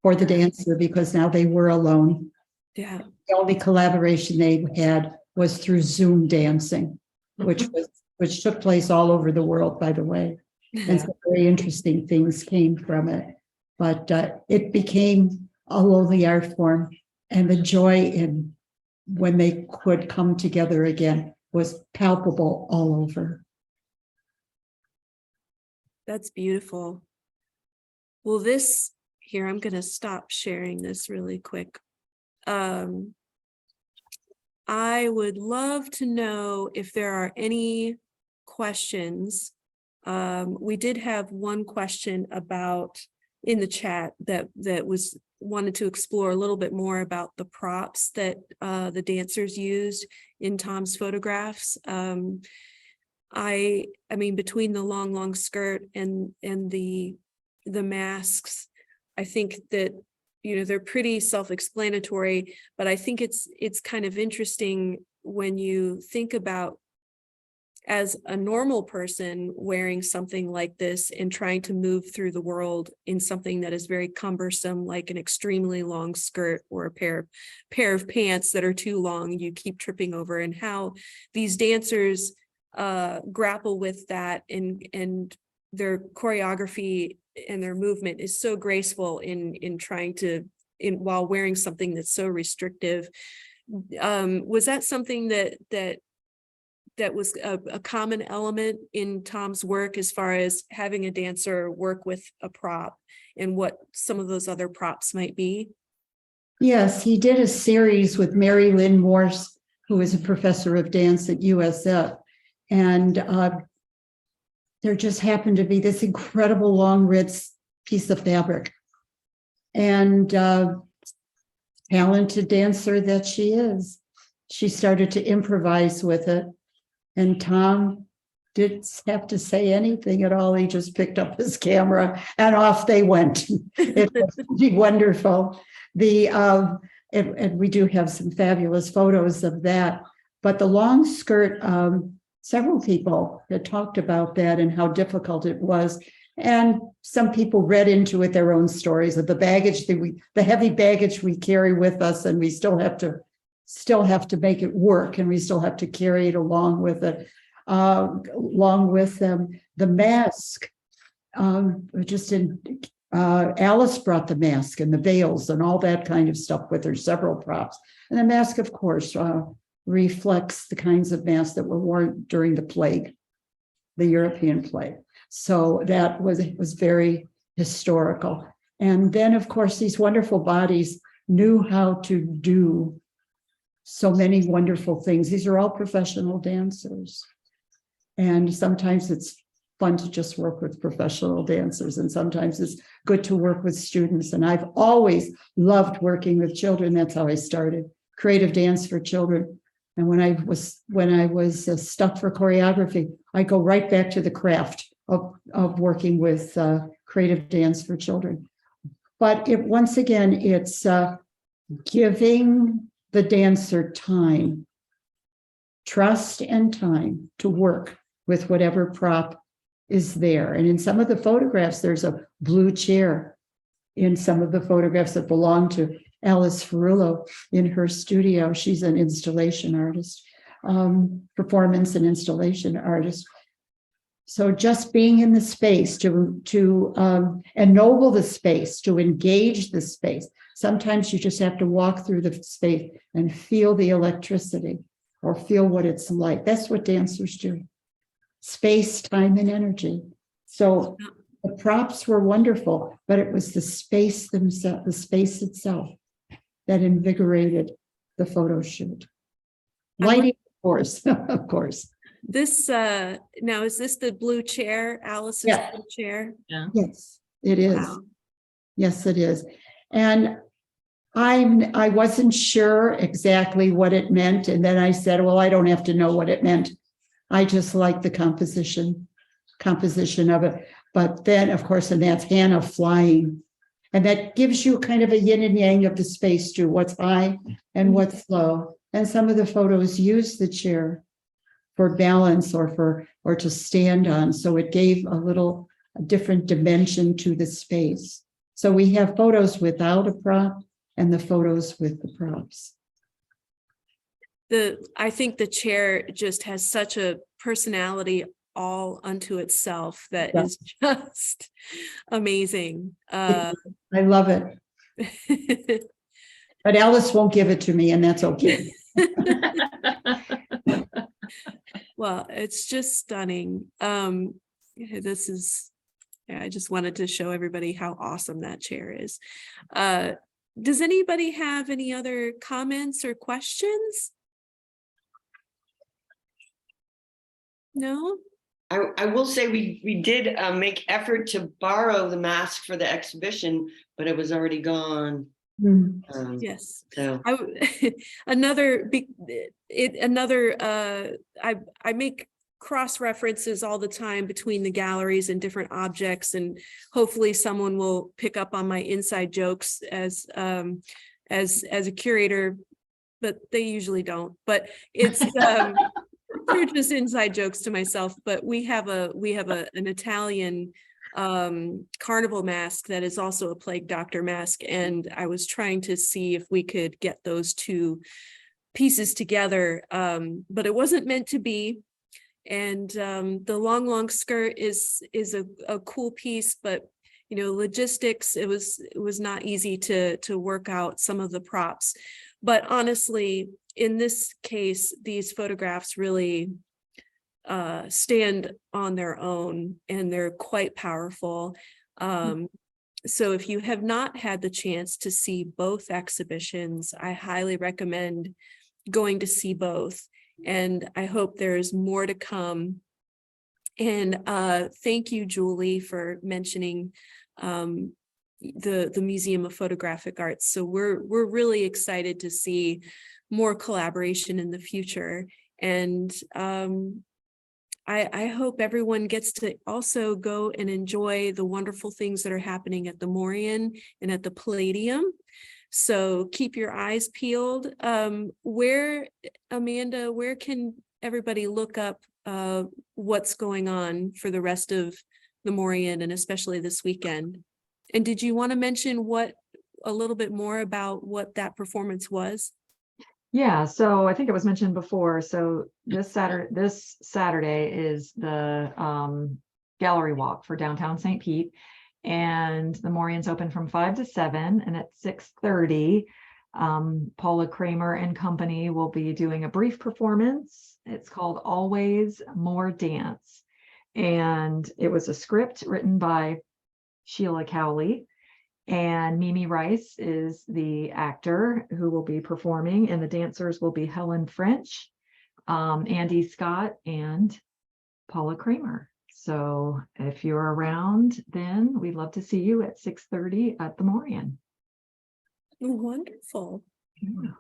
for the dancer because now they were alone. Yeah. The only collaboration they had was through Zoom dancing, which took place all over the world, by the way. And some very interesting things came from it. But it became a lonely art form, and the joy in when they could come together again was palpable all over. That's beautiful. Well, this here, I'm going to stop sharing this really quick. I would love to know if there are any questions. We did have one question about in the chat that was wanted to explore a little bit more about the props that the dancers used in Tom's photographs. I mean, between the long skirt and the masks, I think that, you know, they're pretty self-explanatory, but I think it's kind of interesting when you think about as a normal person wearing something like this and trying to move through the world in something that is very cumbersome, like an extremely long skirt or a pair of pants that are too long, you keep tripping over, and how these dancers grapple with that, and their choreography and their movement is so graceful in trying to while wearing something that's so restrictive. Was that something that was a common element in Tom's work as far as having a dancer work with a prop and what some of those other props might be? Yes, he did a series with Mary Lynn Morse, who is a professor of dance at USF. And there just happened to be this incredible long red piece of fabric. And talented dancer that she is, she started to improvise with it. And Tom didn't have to say anything at all. He just picked up his camera and off they went. It was pretty wonderful. And we do have some fabulous photos of that. But the long skirt, several people had talked about that and how difficult it was. And some people read into it their own stories of the baggage that the heavy baggage we carry with us, and we still have to make it work, and we still have to carry it along with it. Along with them, the mask. Alice brought the mask and the veils and all that kind of stuff with her, several props. And the mask, of course, reflects the kinds of masks that were worn during the plague, the European plague. So that was very historical. And then, of course, these wonderful bodies knew how to do so many wonderful things. These are all professional dancers. And sometimes it's fun to just work with professional dancers, and sometimes it's good to work with students. And I've always loved working with children. That's how I started creative dance for children. And when I was stuck for choreography, I go right back to the craft of working with creative dance for children. But once again, it's giving the dancer time, trust and time to work with whatever prop is there. And in some of the photographs, there's a blue chair in some of the photographs that belong to Alice Ferrullo in her studio. She's an installation artist, performance and installation artist. So just being in the space to ennoble the space, to engage the space. Sometimes you just have to walk through the space and feel the electricity or feel what it's like. That's what dancers do. Space, time, and energy. So the props were wonderful, but it was the space themselves, the space itself, that invigorated the photo shoot. Lighting, of course, of course. This now, is this the blue chair, Alice's blue chair? Yeah. Yes, it is. Wow. Yes, it is. And I wasn't sure exactly what it meant. And then I said, well, I don't have to know what it meant. I just like the composition of it. But then, of course, and that's Hannah flying. And that gives you kind of a yin and yang of the space too, what's high and what's low. And some of the photos use the chair for balance or to stand on. So it gave a different dimension to the space. So we have photos without a prop and the photos with the props. I think the chair just has such a personality all unto itself that is just amazing. I love it. But Alice won't give it to me, and that's okay. Well, it's just stunning. This is, I just wanted to show everybody how awesome that chair is. Does anybody have any other comments or questions? No? I will say we did make effort to borrow the mask for the exhibition, but it was already gone. Yes. So I make cross references all the time between the galleries and different objects, and hopefully someone will pick up on my inside jokes as a curator, but they usually don't. But it's they're just inside jokes to myself. But we have an Italian carnival mask that is also a plague doctor mask, and I was trying to see if we could get those two pieces together, but it wasn't meant to be. And the long skirt is a cool piece, but logistics, it was not easy to work out some of the props. But honestly, in this case, these photographs really stand on their own, and they're quite powerful. So if you have not had the chance to see both exhibitions, I highly recommend going to see both. And I hope there's more to come. And thank you, Julie, for mentioning the Museum of Photographic Arts. So we're really excited to see more collaboration in the future. And I hope everyone gets to also go and enjoy the wonderful things that are happening at the Morean and at the Palladium. So keep your eyes peeled. Amanda, where can everybody look up what's going on for the rest of the Morean, and especially this weekend? And did you want to mention a little bit more about what that performance was? Yeah, so I think it was mentioned before. So this Saturday is the gallery walk for downtown St. Pete, and the Morean's open from 5 to 7, and at 6:30, Paula Kramer and company will be doing a brief performance. It's called Always More Dance, and it was a script written by Sheila Cowley. And Mimi Rice is the actor who will be performing, and the dancers will be Helen French, Andy Scott, and Paula Kramer. So if you're around, then we'd love to see you at 6:30 at the Morean. Wonderful. Yeah.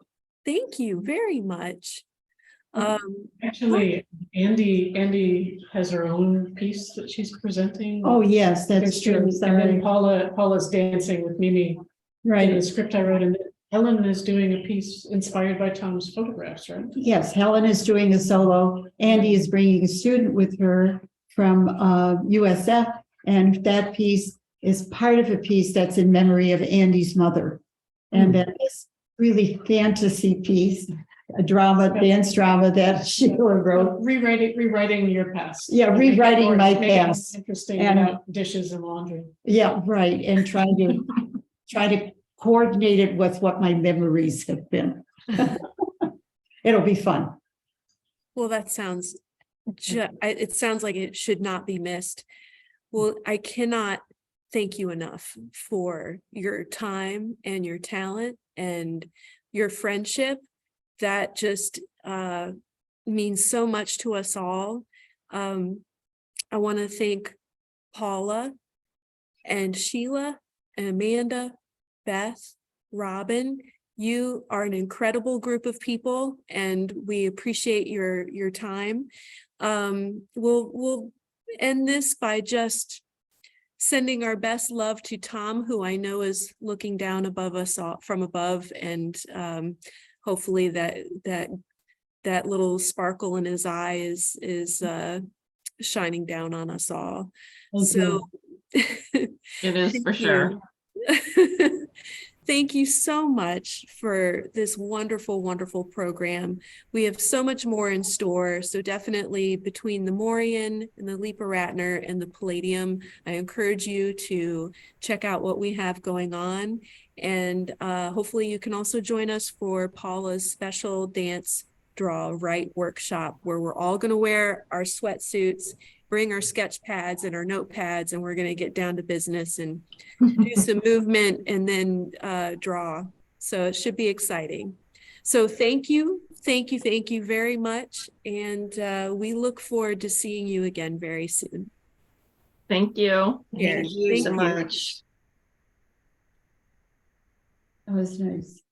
Thank you very much. Actually, Andy has her own piece that she's presenting. Oh, yes, that's true. And then Paula's dancing with Mimi in the Right. script I wrote, and Helen is doing a piece inspired by Tom's photographs, right? Yes, Helen is doing a solo. Andy is bringing a student with her from USF, and that piece is part of a piece that's in memory of Andy's mother. And then this really fantasy piece, a dance drama that Sheila wrote. Rewriting your past. Yeah, rewriting my Make it more past. interesting And- without dishes and laundry. Yeah, right. And trying to coordinate it with what my memories have been. It'll be fun. Well, that sounds, it sounds like it should not be missed. Well, I cannot thank you enough for your time and your talent and your friendship. That just means so much to us all. I want to thank Paula and Sheila and Amanda, Beth, Robin. You are an incredible group of people, and we appreciate your time. We'll end this by just sending our best love to Tom, who I know is looking down above us all, from above, and hopefully that little sparkle in his eye is shining down on us all. So It is for thank sure. you. Thank you so much for this wonderful, wonderful program. We have so much more in store. So definitely between the Morean and the Leepa-Rattner and the Palladium, I encourage you to check out what we have going on. And hopefully you can also join us for Paula's special dance draw write workshop, where we're all going to wear our sweatsuits, bring our sketch pads and our notepads, and we're going to get down to business and do some movement and then draw. So it should be exciting. So thank you very much. And we look forward to seeing you again very soon. Thank you. Thank you so Thank you. much. That was nice.